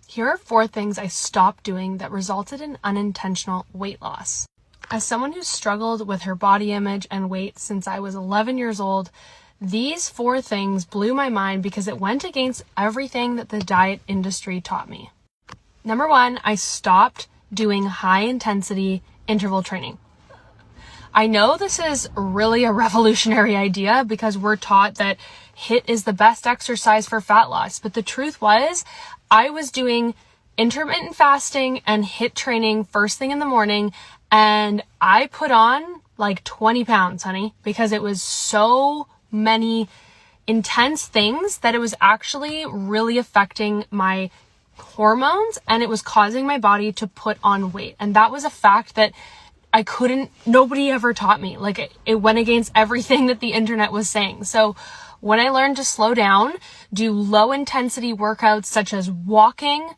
Here are 4 things I stopped doing that resulted in unintentional weight loss. As someone who's struggled with her body image and weight since I was 11 years old, these 4 things blew my mind because it went against everything that the diet industry taught me. Number 1, I stopped doing high intensity interval training. I know this is really a revolutionary idea because we're taught that HIIT is the best exercise for fat loss, but the truth was I was doing intermittent fasting and HIIT training first thing in the morning, and I put on like 20 pounds, honey, because it was so many intense things that it was actually really affecting my hormones and it was causing my body to put on weight. And that was a fact that nobody ever taught me. Like it went against everything that the internet was saying. So when I learned to slow down, do low intensity workouts such as walking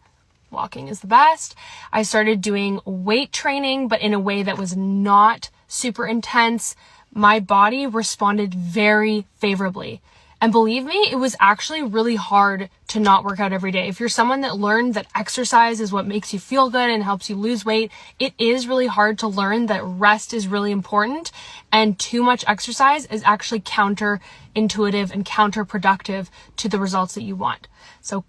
is the best. I started doing weight training, but in a way that was not super intense. My body responded very favorably. And believe me, it was actually really hard to not work out every day. If you're someone that learned that exercise is what makes you feel good and helps you lose weight, it is really hard to learn that rest is really important, and too much exercise is actually counterintuitive and counterproductive to the results that you want. So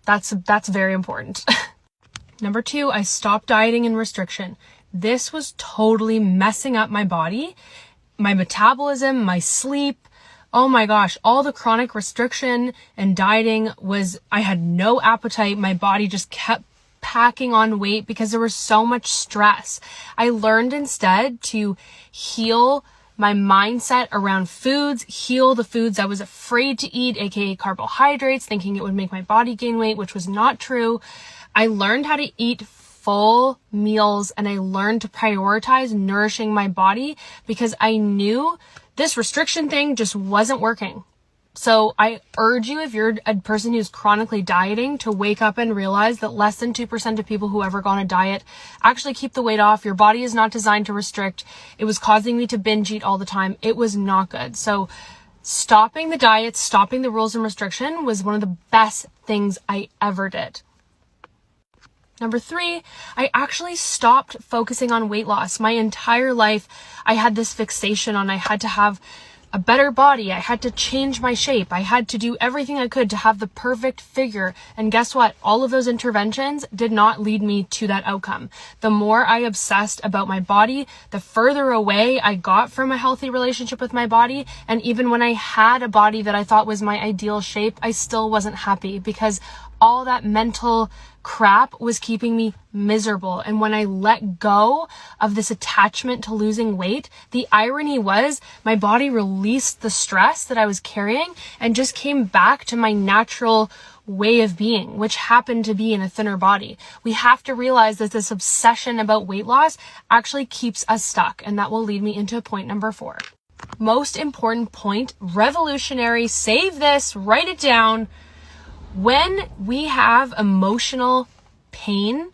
that's very important. Number 2, I stopped dieting and restriction. This was totally messing up my body, my metabolism, my sleep. Oh my gosh, all the chronic restriction and dieting I had no appetite. My body just kept packing on weight because there was so much stress. I learned instead to heal my mindset around foods, heal the foods I was afraid to eat, aka carbohydrates, thinking it would make my body gain weight, which was not true. I learned how to eat full meals and I learned to prioritize nourishing my body because I knew this restriction thing just wasn't working. So I urge you, if you're a person who's chronically dieting, to wake up and realize that less than 2% of people who ever go on a diet actually keep the weight off. Your body is not designed to restrict. It was causing me to binge eat all the time. It was not good. So stopping the diet, stopping the rules and restriction was one of the best things I ever did. Number 3, I actually stopped focusing on weight loss. My entire life, I had this fixation on I had to have a better body. I had to change my shape. I had to do everything I could to have the perfect figure. And guess what? All of those interventions did not lead me to that outcome. The more I obsessed about my body, the further away I got from a healthy relationship with my body. And even when I had a body that I thought was my ideal shape, I still wasn't happy because all that mental crap was keeping me miserable. And when I let go of this attachment to losing weight, the irony was my body released the stress that I was carrying and just came back to my natural way of being, which happened to be in a thinner body. We have to realize that this obsession about weight loss actually keeps us stuck. And that will lead me into point number 4. Most important point, revolutionary, save this, write it down. When we have emotional pain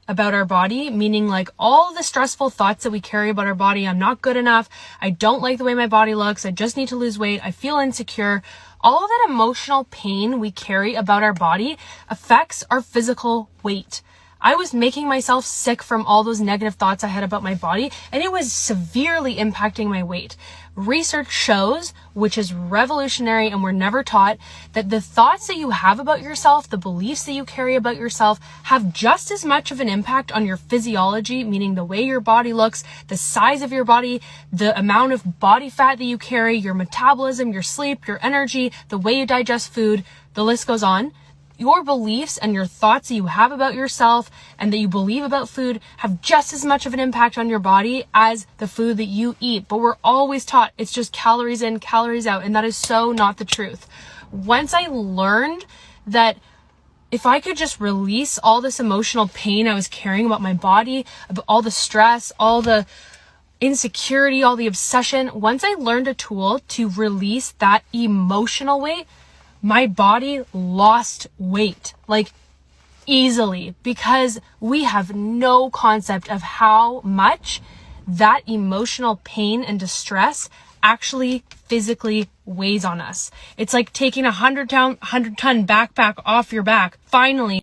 about our body, meaning like all the stressful thoughts that we carry about our body, I'm not good enough, I don't like the way my body looks, I just need to lose weight, I feel insecure, all of that emotional pain we carry about our body affects our physical weight. I was making myself sick from all those negative thoughts I had about my body, and it was severely impacting my weight. Research shows, which is revolutionary and we're never taught, that the thoughts that you have about yourself, the beliefs that you carry about yourself, have just as much of an impact on your physiology, meaning the way your body looks, the size of your body, the amount of body fat that you carry, your metabolism, your sleep, your energy, the way you digest food, the list goes on. Your beliefs and your thoughts that you have about yourself and that you believe about food have just as much of an impact on your body as the food that you eat. But we're always taught it's just calories in, calories out. And that is so not the truth. Once I learned that if I could just release all this emotional pain I was carrying about my body, about all the stress, all the insecurity, all the obsession, once I learned a tool to release that emotional weight, my body lost weight, like easily, because we have no concept of how much that emotional pain and distress actually physically weighs on us. It's like taking a 100-ton backpack off your back. Finally,